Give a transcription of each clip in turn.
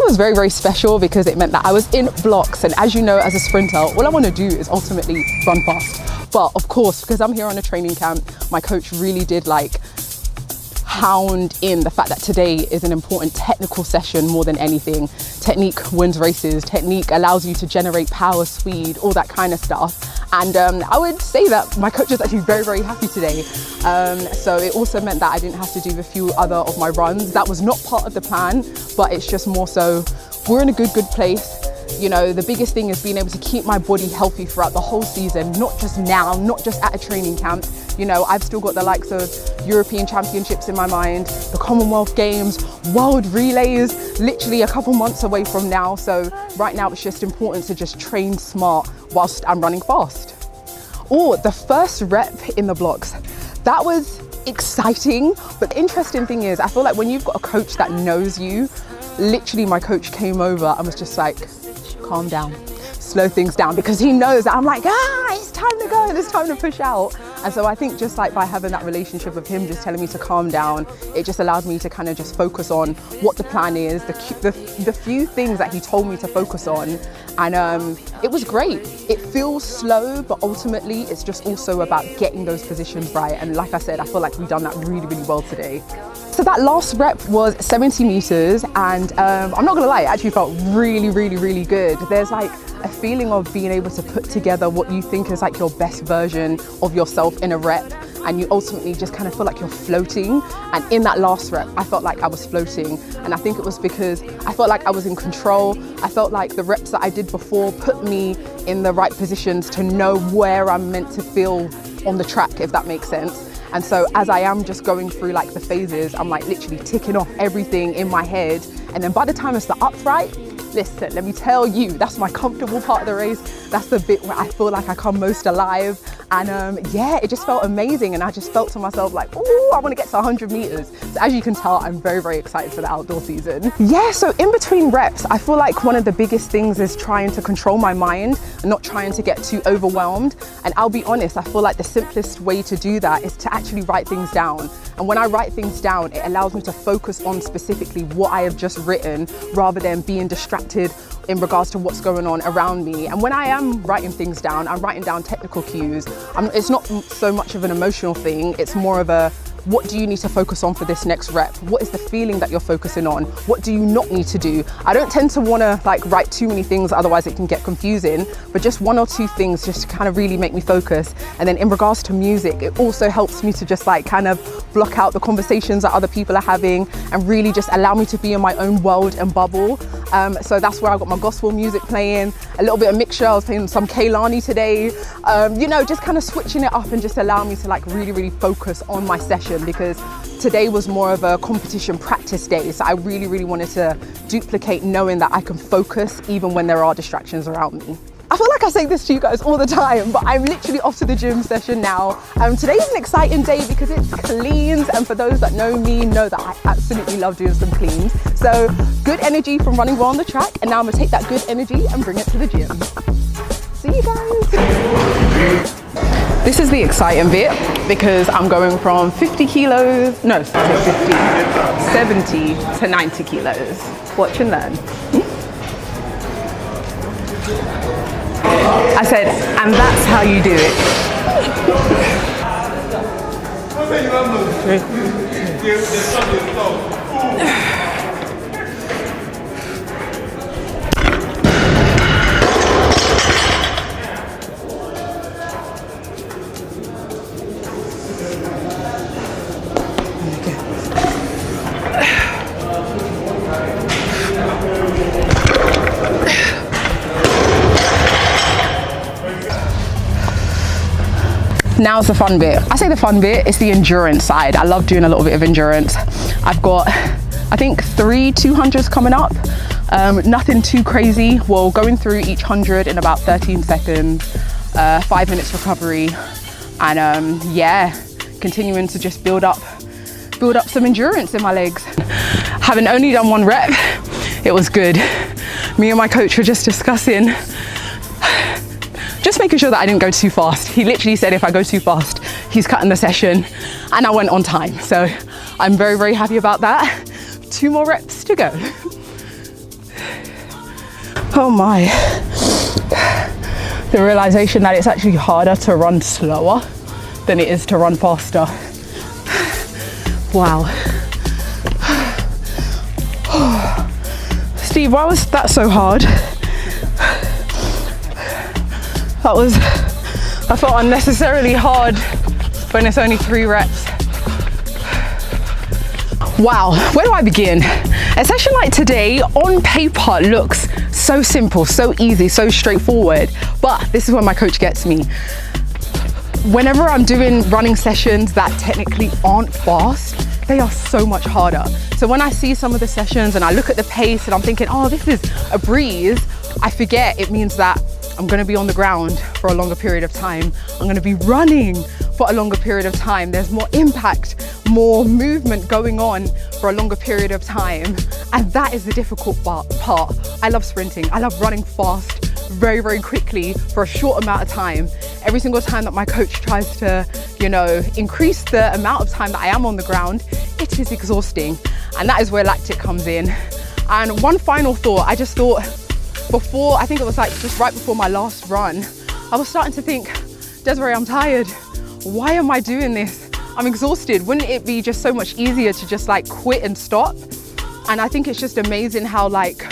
was very, very special because it meant that I was in blocks, and as you know, as a sprinter, all I want to do is ultimately run fast. But of course, because I'm here on a training camp, my coach really did like hound in the fact that today is an important technical session more than anything. Technique wins races, technique allows you to generate power, speed, all that kind of stuff. And I would say that my coach is actually very, very happy today. So it also meant that I didn't have to do a few other of my runs. That was not part of the plan, but it's just more so we're in a good place. You know, the biggest thing is being able to keep my body healthy throughout the whole season, not just now, not just at a training camp. You know, I've still got the likes of European Championships in my mind, the Commonwealth Games, World Relays, literally a couple months away from now. So right now it's just important to just train smart whilst I'm running fast. Oh, the first rep in the blocks, that was exciting. But the interesting thing is, I feel like when you've got a coach that knows you, literally my coach came over and was just like, calm down, slow things down, because he knows that I'm like, it's time to go, it's time to push out. And so I think just like by having that relationship with him just telling me to calm down, it just allowed me to kind of just focus on what the plan is, the few things that he told me to focus on. And it was great. It feels slow, but ultimately it's just also about getting those positions right. And like I said, I feel like we've done that really, really well today. So that last rep was 70 meters, and I'm not gonna lie, it actually felt really, really, really good. There's like a feeling of being able to put together what you think is like your best version of yourself in a rep, and you ultimately just kind of feel like you're floating. And in that last rep, I felt like I was floating, and I think it was because I felt like I was in control. I felt like the reps that I did before put me in the right positions to know where I'm meant to feel on the track, if that makes sense. And so as I am just going through like the phases, I'm like literally ticking off everything in my head. And then by the time it's the upright, listen, let me tell you, that's my comfortable part of the race. That's the bit where I feel like I come most alive. And yeah, it just felt amazing. And I just felt to myself like, oh, I want to get to 100 meters. So as you can tell, I'm very, very excited for the outdoor season. Yeah, so in between reps, I feel like one of the biggest things is trying to control my mind and not trying to get too overwhelmed. And I'll be honest, I feel like the simplest way to do that is to actually write things down. And when I write things down, it allows me to focus on specifically what I have just written rather than being distracted in regards to what's going on around me. And when I am writing things down, I'm writing down technical cues. It's not so much of an emotional thing, it's more of a, what do you need to focus on for this next rep? What is the feeling that you're focusing on? What do you not need to do? I don't tend to want to like write too many things, otherwise it can get confusing, but just one or two things just to kind of really make me focus. And then in regards to music, it also helps me to just like kind of block out the conversations that other people are having and really just allow me to be in my own world and bubble. So that's where I got my gospel music playing, a little bit of mixture. I was playing some Kaylani today, you know, just kind of switching it up and just allow me to like really, really focus on my session, because today was more of a competition practice day. So I really, really wanted to duplicate knowing that I can focus even when there are distractions around me. I feel like I say this to you guys all the time, but I'm literally off to the gym session now. Today's an exciting day because it's cleans, and for those that know me know that I absolutely love doing some cleans. So good energy from running well on the track, and now I'm gonna take that good energy and bring it to the gym. See you guys. This is the exciting bit because I'm going from 70 to 90 kilos. Watch and learn. I said, and that's how you do it. Now's the fun bit. I say the fun bit, it's the endurance side. I love doing a little bit of endurance. I've got, I think 3 200s coming up. Nothing too crazy. Well, going through each 100 in about 13 seconds, 5 minutes recovery. And yeah, continuing to just build up some endurance in my legs. Having only done 1 rep, it was good. Me and my coach were just discussing just making sure that I didn't go too fast. He literally said if I go too fast, he's cutting the session, and I went on time. So I'm very, very happy about that. 2 more reps to go. Oh my. The realization that it's actually harder to run slower than it is to run faster. Wow. Steve, why was that so hard? I felt unnecessarily hard when it's only 3 reps. Wow, where do I begin? A session like today on paper looks so simple, so easy, so straightforward, but this is where my coach gets me. Whenever I'm doing running sessions that technically aren't fast, they are so much harder. So when I see some of the sessions and I look at the pace and I'm thinking, oh, this is a breeze, I forget it means that I'm gonna be on the ground for a longer period of time. I'm gonna be running for a longer period of time. There's more impact, more movement going on for a longer period of time. And that is the difficult part. I love sprinting. I love running fast, very, very quickly for a short amount of time. Every single time that my coach tries to, increase the amount of time that I am on the ground, it is exhausting. And that is where lactic comes in. And one final thought, I just thought, I think it was like just right before my last run, I was starting to think, Desiree, I'm tired. Why am I doing this? I'm exhausted. Wouldn't it be just so much easier to just like quit and stop? And I think it's just amazing how like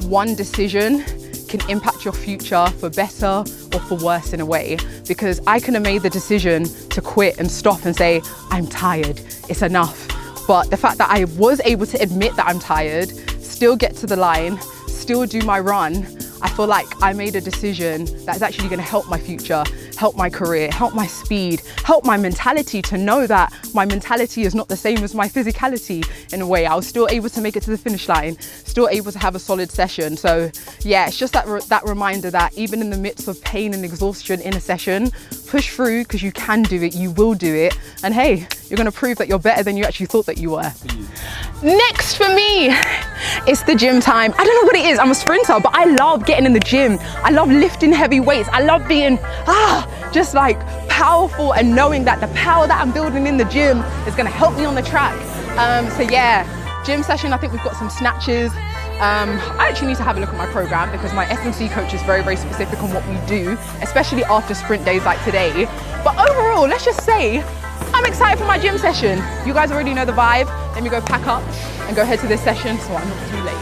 one decision can impact your future for better or for worse in a way, because I can have made the decision to quit and stop and say, I'm tired, it's enough. But the fact that I was able to admit that I'm tired, still get to the line, still do my run, I feel like I made a decision that's actually going to help my future, help my career, help my speed, help my mentality, to know that my mentality is not the same as my physicality in a way. I was still able to make it to the finish line, still able to have a solid session. So yeah, it's just that reminder that even in the midst of pain and exhaustion in a session, push through, because you can do it, you will do it. And hey, you're going to prove that you're better than you actually thought that you were. Next for me, it's the gym time. I don't know what it is. I'm a sprinter, but I love getting in the gym. I love lifting heavy weights. I love being just like powerful and knowing that the power that I'm building in the gym is going to help me on the track. So yeah, gym session, I think we've got some snatches. I actually need to have a look at my program, because my S&C coach is very, very specific on what we do, especially after sprint days like today. But overall, let's just say I'm excited for my gym session. You guys already know the vibe. Let me go pack up and go head to this session so I'm not too late.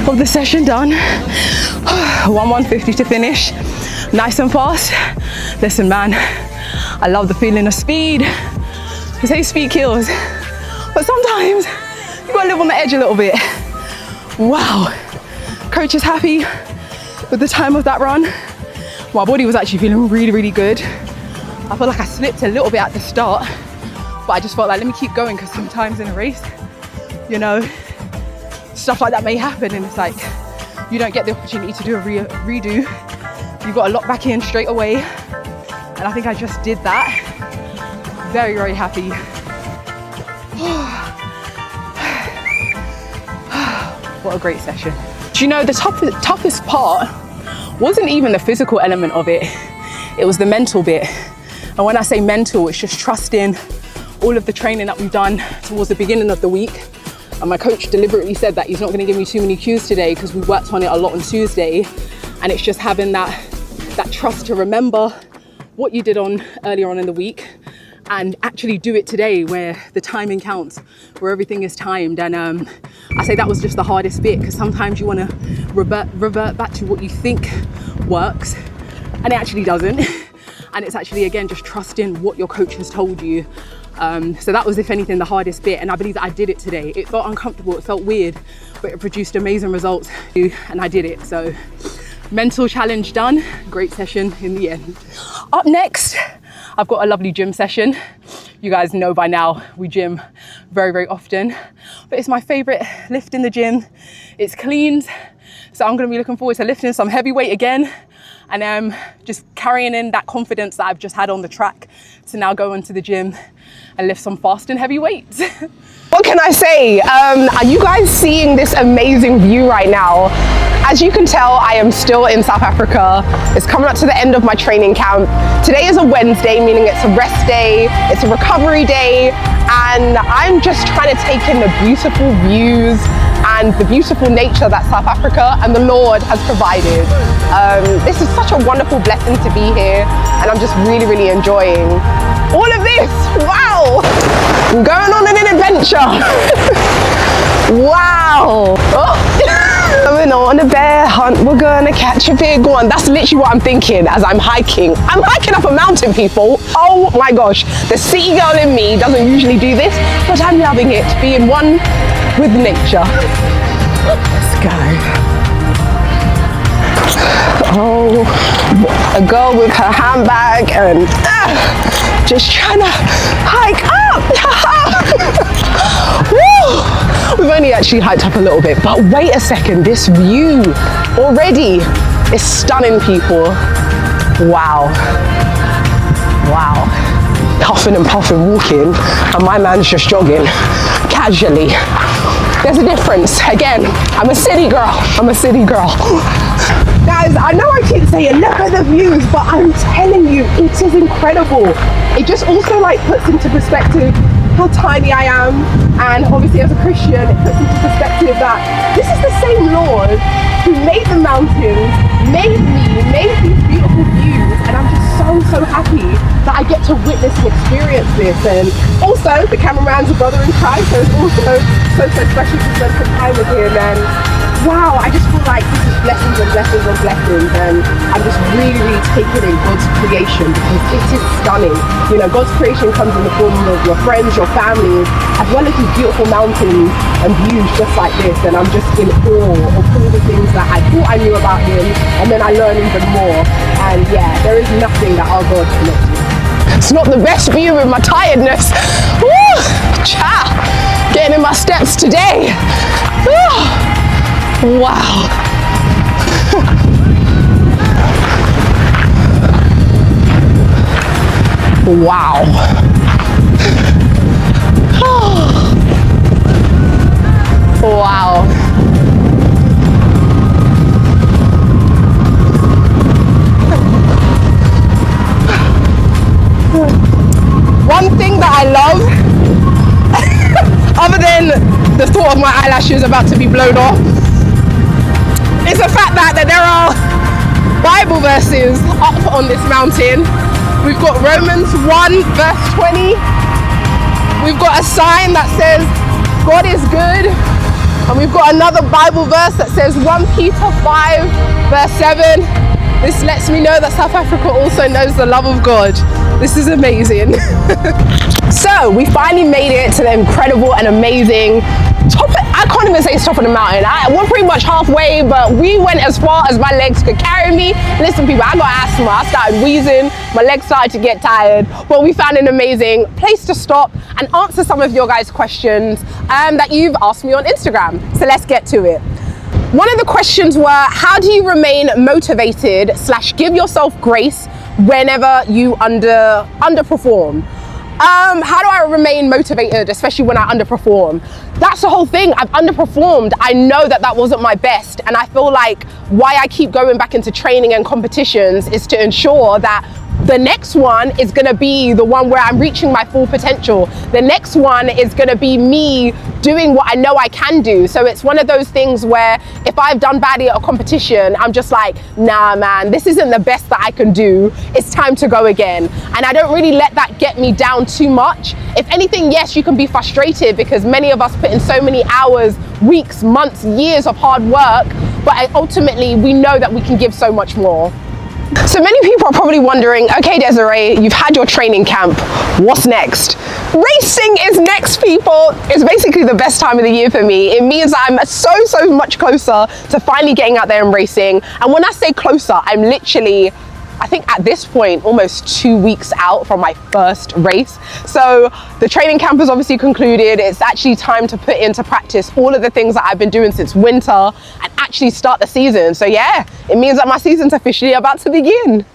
Of the session done, 1:50 to finish, nice and fast. Listen man, I love the feeling of speed. They say speed kills, but sometimes you gotta live on the edge a little bit. Wow, coach is happy with the time of that run. My body was actually feeling really, really good. I feel like I slipped a little bit at the start, but I just felt like, let me keep going, because sometimes in a race, stuff like that may happen, and it's like you don't get the opportunity to do a redo. You've got to lock back in straight away, and I think I just did that. Very, very happy. What a great session. Do you know, the toughest part wasn't even the physical element of it, it was the mental bit. And when I say mental, it's just trusting all of the training that we've done towards the beginning of the week. And my coach deliberately said that he's not going to give me too many cues today, because we worked on it a lot on Tuesday. And it's just having that trust to remember what you did on earlier on in the week and actually do it today where the timing counts, where everything is timed. And I say that was just the hardest bit, because sometimes you want to revert back to what you think works and it actually doesn't. And it's actually, again, just trusting what your coach has told you. So that was, if anything, the hardest bit. And I believe that I did it today. It felt uncomfortable, it felt weird, but it produced amazing results and I did it. So mental challenge done, great session in the end. Up next, I've got a lovely gym session. You guys know by now, we gym very, very often, but it's my favorite lift in the gym. It's cleaned. So I'm gonna be looking forward to lifting some heavy weight again, and just carrying in that confidence that I've just had on the track to now go into the gym and lift some fast and heavy weights. What can I say? Are you guys seeing this amazing view right now? As you can tell, I am still in South Africa. It's coming up to the end of my training camp. Today is a Wednesday, meaning it's a rest day, it's a recovery day, and I'm just trying to take in the beautiful views and the beautiful nature that South Africa and the Lord has provided. This is such a wonderful blessing to be here, and I'm just really, really enjoying all of this. Wow, I'm going on an adventure. Wow. Oh. Going on a bear hunt, we're gonna catch a big one. That's literally what I'm thinking as I'm hiking. I'm hiking up a mountain, people. Oh my gosh, the city girl in me doesn't usually do this, but I'm loving it, being one with nature. Let's go. Oh, a girl with her handbag and just trying to hike up. Woo! We've only actually hiked up a little bit, but wait a second, this view already is stunning, people. Wow. Wow. Huffing and puffing walking, and my man's just jogging casually. There's a difference. Again, I'm a city girl. I'm a city girl. Guys, I know I keep saying look at the views, but I'm telling you, it is incredible. It just also like puts into perspective how tiny I am, and obviously as a Christian, it puts into perspective that this is the same Lord who made the mountains, made me, made these beautiful views, and I'm just so happy that I get to witness and experience this. And also, the cameraman's a brother in Christ, so it's also so special to spend some time with him. And wow, I just feel like this is blessings and blessings and blessings, and I'm just really taking in God's creation, because it is stunning. You know, God's creation comes in the form of your friends, your families, as well as these beautiful mountains and views just like this. And I'm just in awe of all the things that I thought I knew about him, and then I learn even more. And yeah, there is nothing that our God cannot do. It's not the best view with my tiredness. Woo! Cha! Getting in my steps today. Woo! Wow. Wow. Wow. One thing that I love, other than the thought of my eyelashes about to be blown off, is the fact that there are Bible verses up on this mountain. We've got Romans 1 verse 20. We've got a sign that says God is good. And we've got another Bible verse that says 1 Peter 5 verse 7. This lets me know that South Africa also knows the love of God. This is amazing. So we finally made it to the incredible and amazing top. I can't even say it's top of the mountain. We're pretty much halfway, but we went as far as my legs could carry me. Listen, people, I got asthma. I started wheezing. My legs started to get tired, but we found an amazing place to stop and answer some of your guys' questions that you've asked me on Instagram. So let's get to it. One of the questions were, how do you remain motivated / give yourself grace whenever you underperform? How do I remain motivated, especially when I underperform? That's the whole thing. I've underperformed. I know that that wasn't my best, and I feel like why I keep going back into training and competitions is to ensure that The next one is gonna be the one where I'm reaching my full potential. The next one is gonna be me doing what I know I can do. So it's one of those things where if I've done badly at a competition, I'm just like, nah man, this isn't the best that I can do. It's time to go again. And I don't really let that get me down too much. If anything, yes, you can be frustrated because many of us put in so many hours, weeks, months, years of hard work, but ultimately we know that we can give so much more. So many people are probably wondering, okay Desiree, you've had your training camp, what's next? Racing is next, people. It's basically the best time of the year for me. It means I'm so much closer to finally getting out there and racing. And when I say closer, I'm literally, I think at this point, almost 2 weeks out from my first race. So the training camp is obviously concluded. It's actually time to put into practice all of the things that I've been doing since winter and actually start the season. So yeah, it means that my season's officially about to begin.